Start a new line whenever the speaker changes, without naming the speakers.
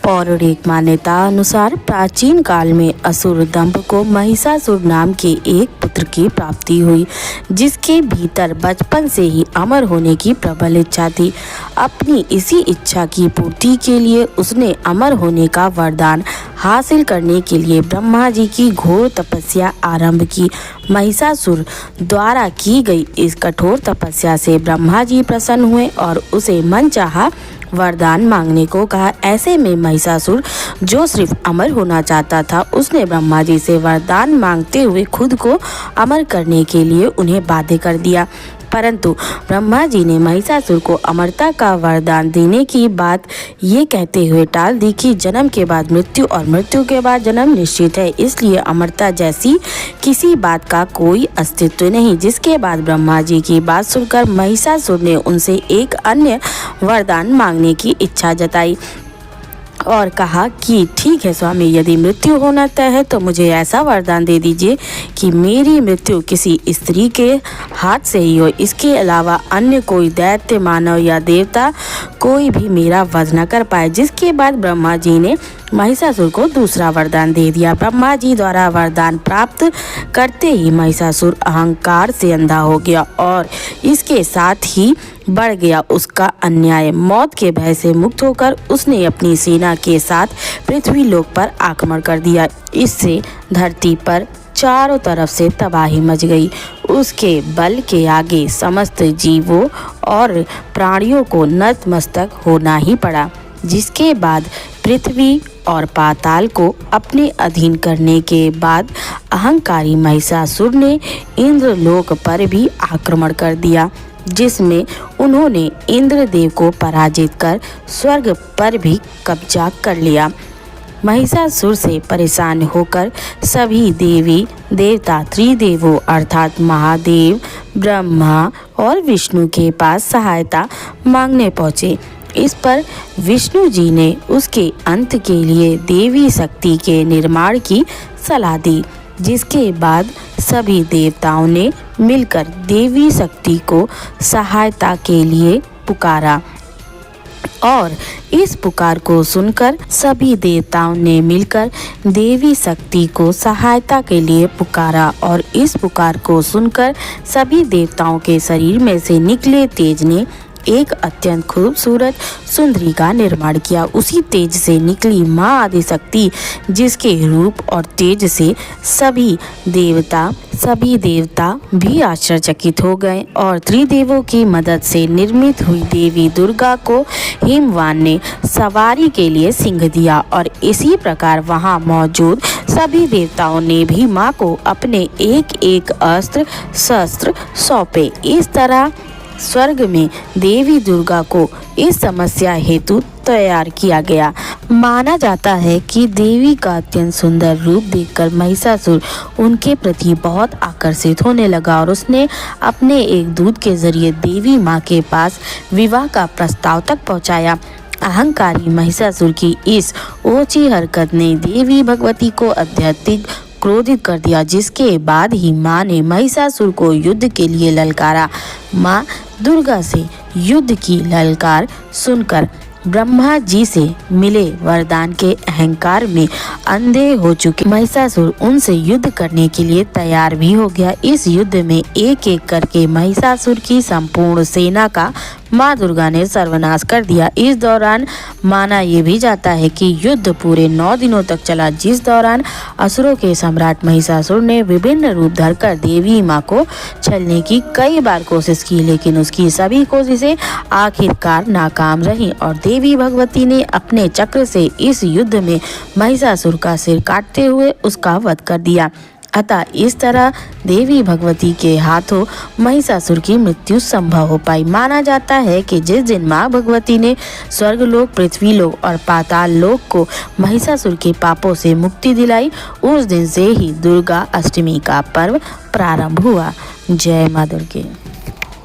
पौराणिक मान्यता अनुसार प्राचीन काल में असुर दंभ को महिषासुर नाम के एक पुत्र की प्राप्ति हुई, जिसके भीतर बचपन से ही अमर होने की प्रबल इच्छा थी। अपनी इसी इच्छा की पूर्ति के लिए उसने अमर होने का वरदान हासिल करने के लिए ब्रह्मा जी की घोर तपस्या आरंभ की। महिषासुर द्वारा की गई इस कठोर तपस्या से ब्रह्मा जी प्रसन्न हुए और उसे मनचाहा वरदान मांगने को कहा। ऐसे में महिषासुर, जो सिर्फ अमर होना चाहता था, उसने ब्रह्मा जी से वरदान मांगते हुए खुद को अमर करने के लिए उन्हें बाध्य कर दिया। परंतु ब्रह्मा जी ने महिषासुर को अमरता का वरदान देने की बात ये कहते हुए टाल दी कि जन्म के बाद मृत्यु और मृत्यु के बाद जन्म निश्चित है, इसलिए अमरता जैसी किसी बात का कोई अस्तित्व नहीं। जिसके बाद ब्रह्मा जी की बात सुनकर महिषासुर ने उनसे एक अन्य वरदान मांगने की इच्छा जताई और कहा कि ठीक है स्वामी, यदि मृत्यु होना तय है तो मुझे ऐसा वरदान दे दीजिए कि मेरी मृत्यु किसी स्त्री के हाथ से ही हो। इसके अलावा अन्य कोई दैत्य, मानव या देवता कोई भी मेरा वध न कर पाए। जिसके बाद ब्रह्मा जी ने महिषासुर को दूसरा वरदान दे दिया। ब्रह्मा जी द्वारा वरदान प्राप्त करते ही महिषासुर अहंकार से अंधा हो गया और इसके साथ ही बढ़ गया उसका अन्याय। मौत के भय से मुक्त होकर उसने अपनी सेना के साथ पृथ्वी लोक पर आक्रमण कर दिया। इससे धरती पर चारों तरफ से तबाही मच गई। उसके बल के आगे समस्त जीवों और प्राणियों को नतमस्तक होना ही पड़ा। जिसके बाद पृथ्वी और पाताल को अपने अधीन करने के बाद अहंकारी महिषासुर ने इंद्रलोक पर भी आक्रमण कर दिया, जिसमें उन्होंने इंद्रदेव को पराजित कर स्वर्ग पर भी कब्जा कर लिया। महिषासुर से परेशान होकर सभी देवी देवता त्रिदेवों अर्थात महादेव, ब्रह्मा और विष्णु के पास सहायता मांगने पहुँचे। इस पर विष्णु जी ने उसके अंत के लिए देवी शक्ति के निर्माण की सलाह दी। जिसके बाद सभी देवताओं ने मिलकर देवी शक्ति को सहायता के लिए पुकारा और इस पुकार को सुनकर सभी देवताओं ने मिलकर देवी शक्ति को सहायता के लिए पुकारा और इस पुकार को सुनकर सभी देवताओं के शरीर में से निकले तेज ने एक अत्यंत खूबसूरत सुंदरी का निर्माण किया। उसी तेज से निकली माँ आदिशक्ति, जिसके रूप और तेज से सभी देवता भी आश्चर्यचकित हो गए और त्रिदेवों की मदद से निर्मित हुई देवी दुर्गा को हिमवान ने सवारी के लिए सिंह दिया और इसी प्रकार वहां मौजूद सभी देवताओं ने भी माँ को अपने एक एक अस्त्र शस्त्र सौंपे। इस तरह स्वर्ग में देवी दुर्गा को इस समस्या हेतु तैयार किया गया। माना जाता है कि देवी का अत्यंत सुंदर रूप देखकर महिषासुर उनके प्रति बहुत आकर्षित होने लगा और उसने अपने एक दूत के जरिए देवी माँ के पास विवाह का प्रस्ताव तक पहुँचाया। अहंकारी महिषासुर की इस ओछी हरकत ने देवी भगवती को अत्यधिक क्रोधित कर दिया। जिसके बाद ही माँ ने महिषासुर को युद्ध के लिए ललकारा। माँ दुर्गा से युद्ध की ललकार सुनकर ब्रह्मा जी से मिले वरदान के अहंकार में अंधे हो चुके महिषासुर उनसे युद्ध करने के लिए तैयार भी हो गया। इस युद्ध में एक एक करके महिषासुर की संपूर्ण सेना का माँ दुर्गा ने सर्वनाश कर दिया। इस दौरान माना ये भी जाता है कि युद्ध पूरे 9 दिनों तक चला, जिस दौरान असुरों के सम्राट महिषासुर ने विभिन्न रूप धरकर देवी माँ को छलने की कई बार कोशिश की, लेकिन उसकी सभी कोशिशें आखिरकार नाकाम रहीं और देवी भगवती ने अपने चक्र से इस युद्ध में महिषासुर का सिर काटते हुए उसका वध कर दिया। अतः इस तरह देवी भगवती के हाथों महिषासुर की मृत्यु संभव हो पाई। माना जाता है कि जिस दिन माँ भगवती ने स्वर्गलोक, पृथ्वीलोक और पाताल लोक को महिषासुर के पापों से मुक्ति दिलाई, उस दिन से ही दुर्गा अष्टमी का पर्व प्रारंभ हुआ। जय माँ दुर्गे।